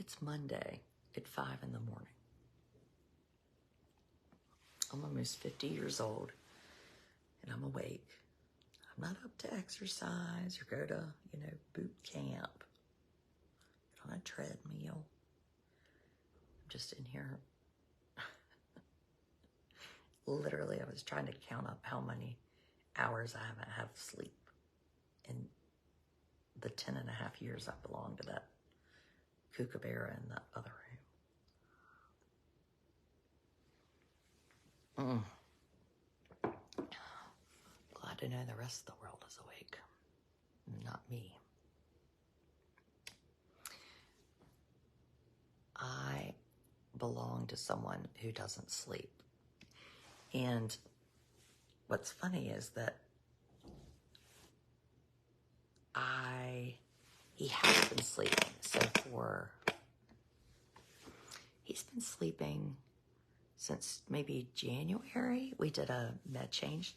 It's Monday at 5 in the morning. I'm almost 50 years old and I'm awake. I'm not up to exercise or go to, boot camp. Get on a treadmill. I'm just in here. Literally, I was trying to count up how many hours I haven't had sleep in the 10 and a half years I belonged to that kookaburra in the other room. Glad to know the rest of the world is awake. Not me. I belong to someone who doesn't sleep. And what's funny is that he has been sleeping. So he's been sleeping since maybe January. We did a med change.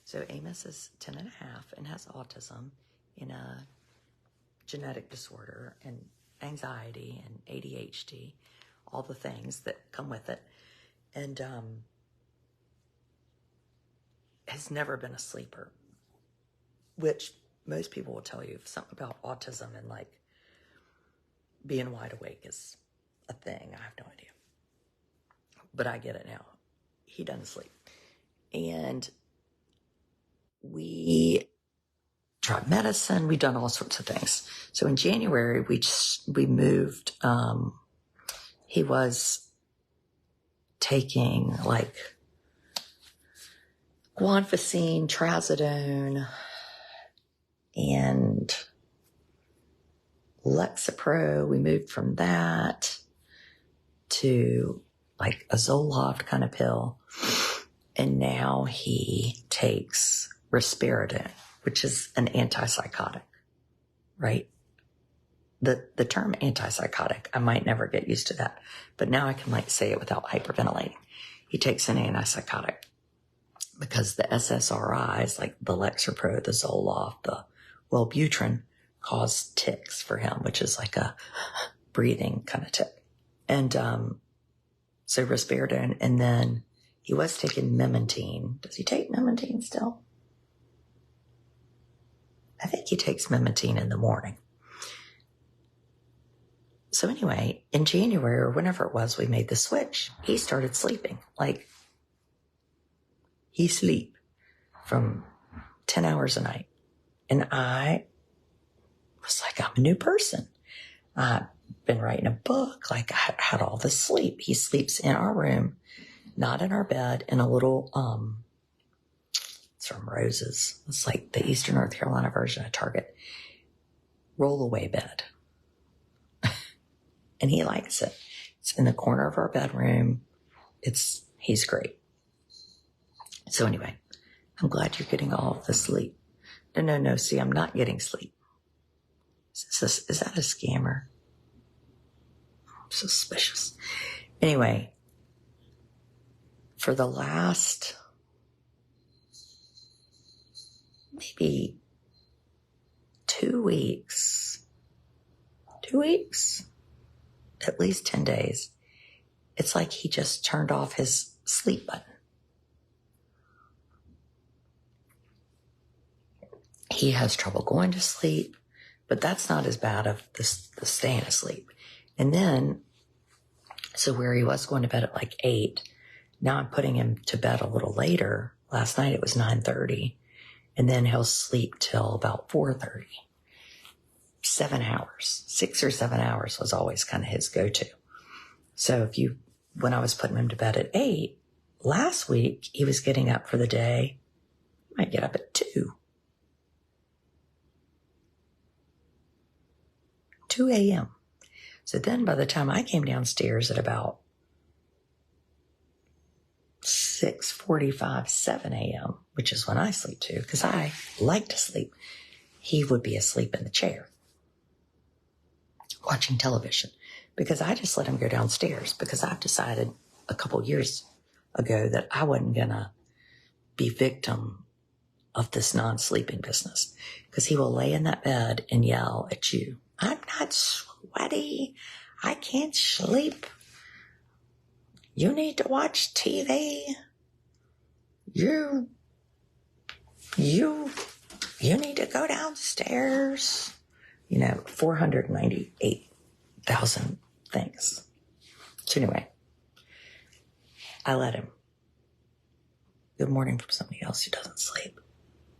So Amos is 10 and a half and has autism and a genetic disorder and anxiety and ADHD, all the things that come with it. And has never been a sleeper, which most people will tell you something about autism and like being wide awake is a thing. I have no idea. But I get it now. He doesn't sleep. And we tried medicine. We've done all sorts of things. So in January, we moved. He was taking like guanfacine, trazodone, and Lexapro. We moved from that to like a Zoloft kind of pill. And now he takes risperidone, which is an antipsychotic, right? The term antipsychotic, I might never get used to that, but now I can like say it without hyperventilating. He takes an antipsychotic because the SSRIs, like the Lexapro, the Zoloft, the Wellbutrin, cause tics for him, which is like a breathing kind of tic. And so risperidone, and then he was taking Memantine. Does he take Memantine still? I think he takes Memantine in the morning. So anyway, in January or whenever it was, we made the switch. He started sleeping. Like, he sleep from 10 hours a night. And I was like, I'm a new person. I've been writing a book. Like, I had all this sleep. He sleeps in our room, not in our bed, in a little, it's from Rose's. It's like the Eastern North Carolina version of Target. Roll-away bed. And he likes it. It's in the corner of our bedroom. He's great. So anyway, I'm glad you're getting all of the sleep. No. See, I'm not getting sleep. Is that a scammer? Suspicious. Anyway, for the last maybe 2 weeks, at least 10 days, it's like he just turned off his sleep button. He has trouble going to sleep, but that's not as bad of the staying asleep. And then, so where he was going to bed at like 8, now I'm putting him to bed a little later. Last night it was 9:30, and then he'll sleep till about 4:30. 7 hours, 6 or 7 hours was always kind of his go-to. So when I was putting him to bed at 8, last week, he was getting up for the day. He might get up at 2 a.m. So then by the time I came downstairs at about 6:45, 7 a.m., which is when I sleep too, because I like to sleep, he would be asleep in the chair, watching television, because I just let him go downstairs because I've decided a couple years ago that I wasn't going to be victim of this non-sleeping business, because he will lay in that bed and yell at you, I'm not sweaty. I can't sleep. You need to watch TV. You need to go downstairs. 498,000 things. So anyway, I let him. Good morning from somebody else who doesn't sleep.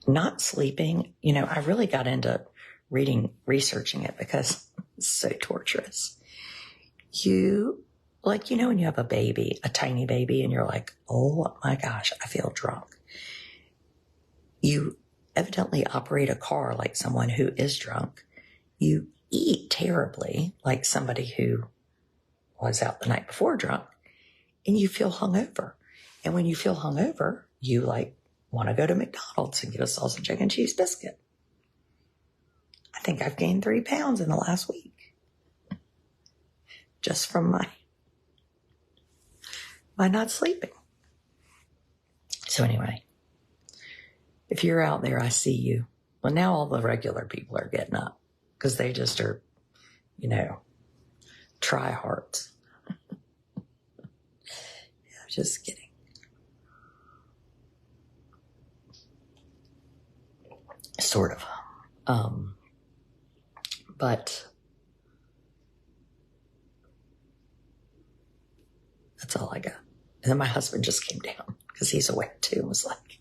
Not sleeping, I really got into researching it because it's so torturous. When you have a baby, a tiny baby, and you're like, oh my gosh, I feel drunk. You evidently operate a car like someone who is drunk. You eat terribly like somebody who was out the night before drunk, and you feel hungover. And when you feel hungover, you want to go to McDonald's and get a sausage, egg, and cheese biscuit. I think I've gained 3 pounds in the last week just from my not sleeping. So anyway, if you're out there, I see you. Well, now all the regular people are getting up because they just are, tryhards. Just kidding. Sort of. But that's all I got. And then my husband just came down because he's awake too and was like,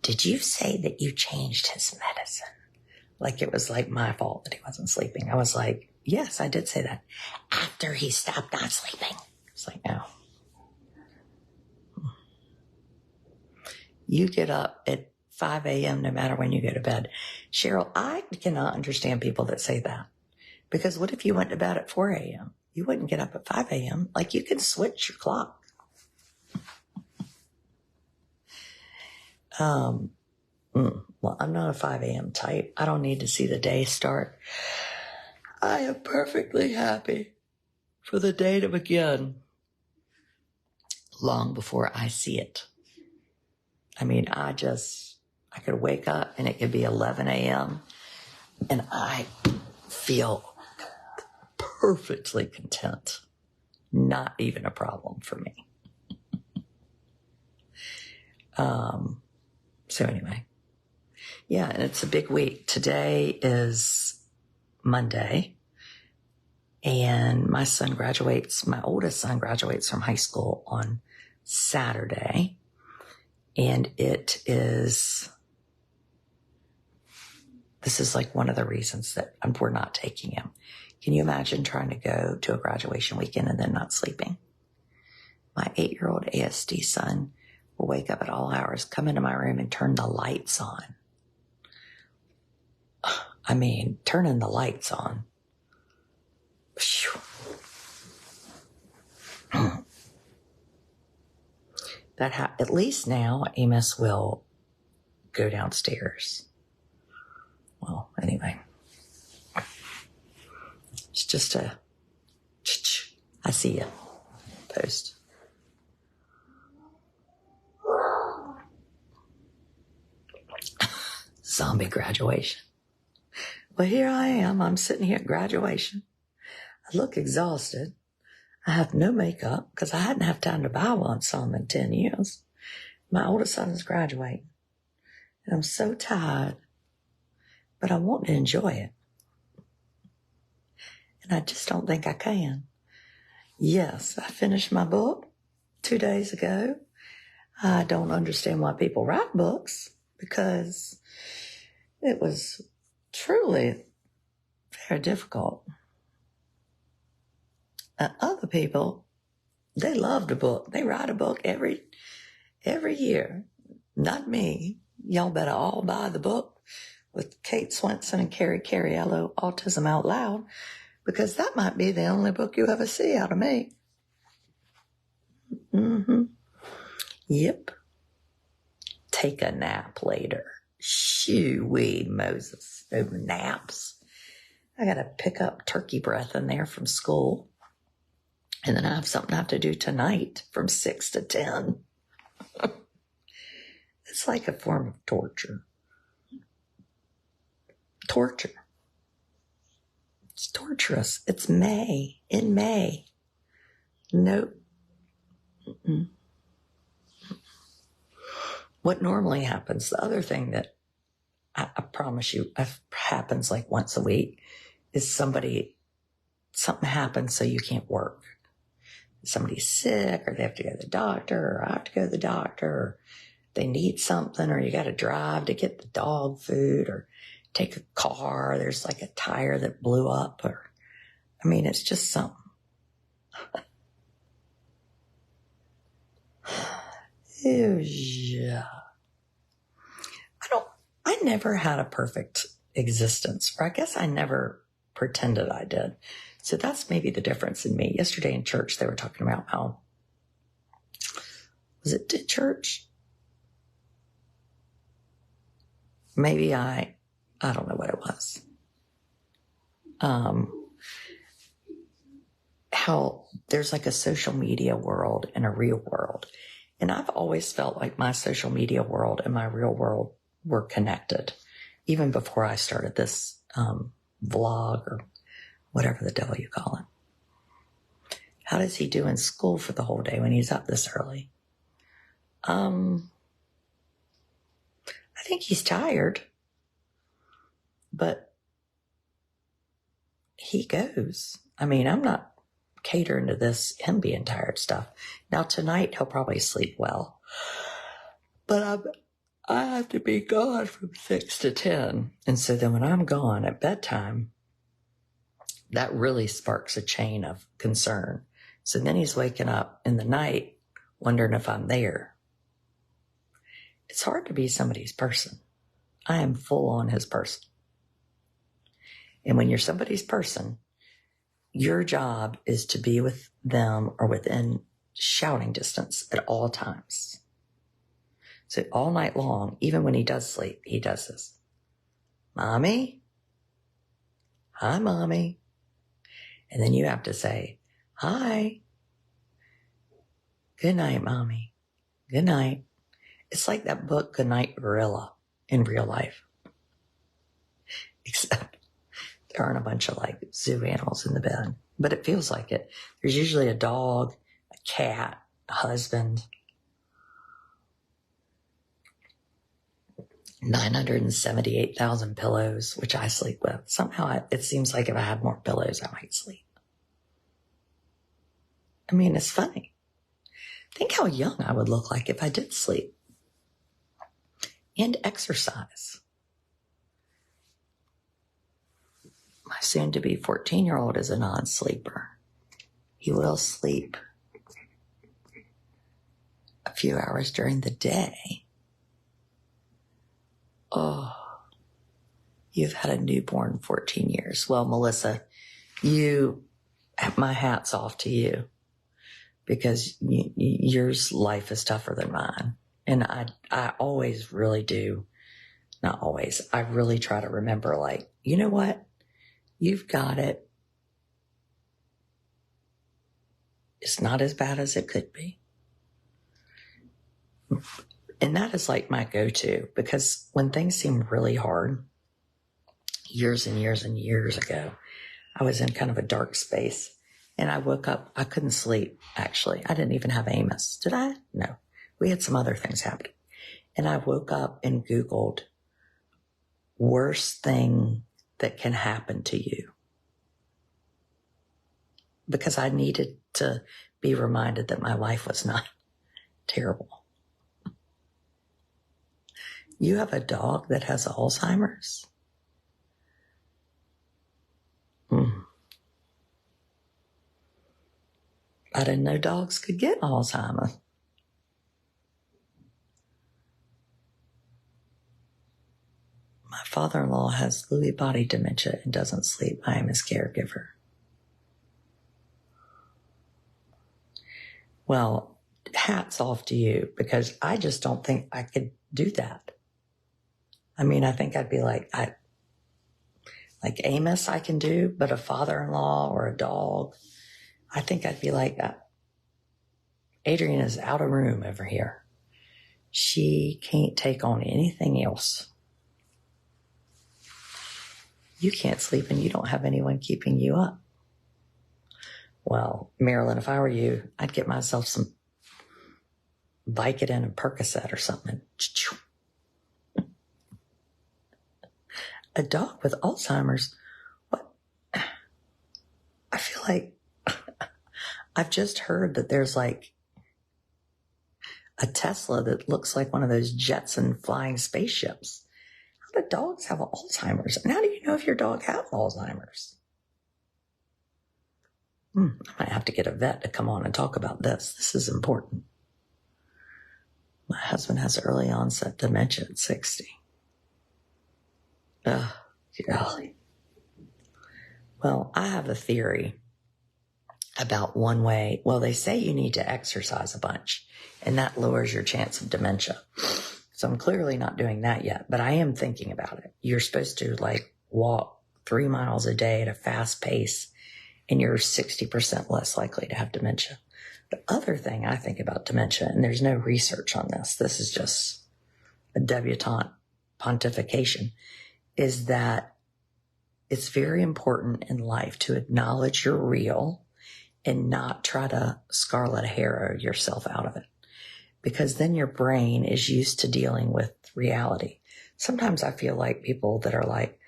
did you say that you changed his medicine? Like it was my fault that he wasn't sleeping. I was like, yes, I did say that. After he stopped not sleeping. It's like, no. You get up at 5 a.m. no matter when you go to bed. Cheryl, I cannot understand people that say that. Because what if you went to bed at 4 a.m.? You wouldn't get up at 5 a.m. You can switch your clock. Well, I'm not a 5 a.m. type. I don't need to see the day start. I am perfectly happy for the day to begin long before I see it. I mean, I could wake up and it could be 11 a.m. and I feel perfectly content. Not even a problem for me. So anyway, yeah, and it's a big week. Today is Monday, and my oldest son graduates from high school on Saturday, and this is one of the reasons that we're not taking him. Can you imagine trying to go to a graduation weekend and then not sleeping? My 8-year-old ASD son will wake up at all hours, come into my room and turn the lights on. I mean, turning the lights on. At least now Amos will go downstairs. Well, anyway. It's just I see you post. Zombie graduation. Well, here I am. I'm sitting here at graduation. I look exhausted. I have no makeup because I hadn't had time to buy one some in 10 years. My oldest son is graduating. And I'm so tired. But I want to enjoy it. And I just don't think I can. Yes, I finished my book 2 days ago. I don't understand why people write books because it was truly very difficult. Other people, they love a book. They write a book every year. Not me. Y'all better all buy the book with Kate Swenson and Carrie Cariello, Autism Out Loud, because that might be the only book you ever see out of me. Mm-hmm. Yep. Take a nap later. Shoo-wee, Moses. No naps. I got to pick up turkey breath in there from school. And then I have something I have to do tonight from 6 to 10. It's like a form of torture. Torture. It's torturous. It's May. In May. Nope. Mm-mm. What normally happens, the other thing that I promise you happens like once a week, is something happens so you can't work. Somebody's sick, or they have to go to the doctor, or I have to go to the doctor, or they need something, or you got to drive to get the dog food, or take a car. There's like a tire that blew up, or, I mean, it's just something. Yeah. I never had a perfect existence, or I guess I never pretended I did. So that's maybe the difference in me. Yesterday in church, they were talking about how, was it church? Maybe I don't know what it was. How there's like a social media world and a real world. And I've always felt like my social media world and my real world were connected, even before I started this vlog or whatever the devil you call it. How does he do in school for the whole day when he's up this early? I think he's tired, but he goes. I mean, I'm not catering to this, him being tired stuff. Now tonight he'll probably sleep well, but I have to be gone from 6 to 10. And so then when I'm gone at bedtime, that really sparks a chain of concern. So then he's waking up in the night wondering if I'm there. It's hard to be somebody's person. I am full on his person. And when you're somebody's person, your job is to be with them or within shouting distance at all times. So all night long, even when he does sleep, he does this. Mommy? Hi, Mommy. And then you have to say, hi. Good night, Mommy. Good night. It's like that book, Good Night Gorilla, in real life. Except there aren't a bunch of like zoo animals in the bed, but it feels like it. There's usually a dog, a cat, a husband. 978,000 pillows, which I sleep with. Somehow it seems like if I had more pillows, I might sleep. I mean, it's funny. Think how young I would look like if I did sleep and exercise. My soon-to-be 14-year-old is a non-sleeper. He will sleep a few hours during the day. Oh, you've had a newborn 14 years. Well, Melissa, my hat's off to you, because yours life is tougher than mine. And I always really do. Not always. I really try to remember, like, you know what? You've got it. It's not as bad as it could be. And that is like my go-to, because when things seem really hard, years and years and years ago, I was in kind of a dark space, and I woke up. I couldn't sleep, actually. I didn't even have Amos. Did I? No. We had some other things happening. And I woke up and Googled worst thing that can happen to you, because I needed to be reminded that my life was not terrible. You have a dog that has Alzheimer's? I didn't know dogs could get Alzheimer's. My father-in-law has Lewy body dementia and doesn't sleep. I am his caregiver. Well, hats off to you, because I just don't think I could do that. I mean, I think I'd be like Amos I can do, but a father-in-law or a dog, I think I'd be like, Adrienne is out of room over here. She can't take on anything else. you can't sleep and you don't have anyone keeping you up. Well, Marilyn, if I were you, I'd get myself some Vicodin and Percocet or something. A dog with Alzheimer's? What? I feel like I've just heard that there's like a Tesla that looks like one of those Jetson flying spaceships. How do dogs have Alzheimer's? And how do you know if your dog has Alzheimer's? I might have to get a vet to come on and talk about this. This is important. My husband has early onset dementia at 60. Golly. Well, I have a theory about one way. Well, they say you need to exercise a bunch, and that lowers your chance of dementia. So I'm clearly not doing that yet, but I am thinking about it. You're supposed to like walk 3 miles a day at a fast pace, and you're 60% less likely to have dementia. The other thing I think about dementia, and there's no research on this, this is just a debutante pontification, is that it's very important in life to acknowledge you're real and not try to Scarlet O'Hara yourself out of it, because then your brain is used to dealing with reality. Sometimes I feel like people that are like,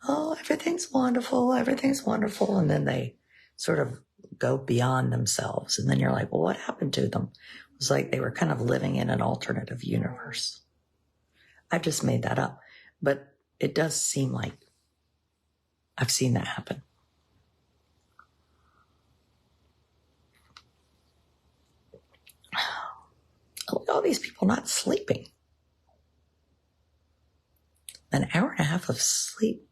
oh, everything's wonderful, and then they sort of go beyond themselves. And then you're like, well, what happened to them? It was like they were kind of living in an alternative universe. I just made that up. But it does seem like I've seen that happen. All these people not sleeping. An hour and a half of sleep.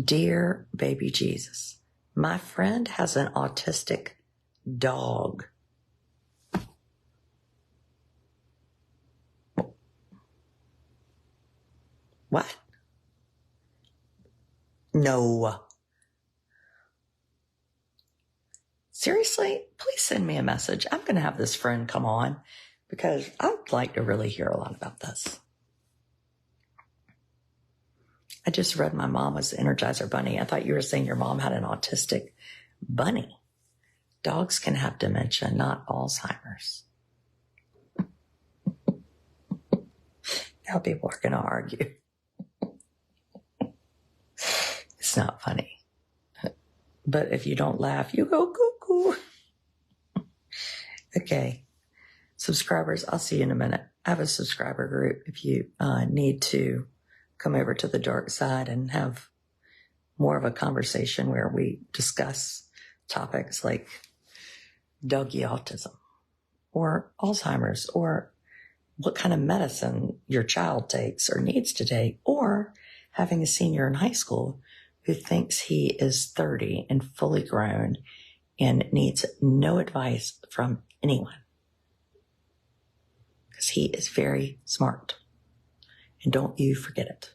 Dear baby Jesus, my friend has an autistic dog. What? No. Seriously, please send me a message. I'm going to have this friend come on because I'd like to really hear a lot about this. I just read my mom was the Energizer Bunny. I thought you were saying your mom had an autistic bunny. Dogs can have dementia, not Alzheimer's. Now people are going to argue. It's not funny. But if you don't laugh, you go cuckoo. Okay. Subscribers, I'll see you in a minute. I have a subscriber group if you need to come over to the dark side and have more of a conversation where we discuss topics like doggy autism or Alzheimer's or what kind of medicine your child takes or needs to take, or having a senior in high school who thinks he is 30 and fully grown and needs no advice from anyone because he is very smart. And don't you forget it.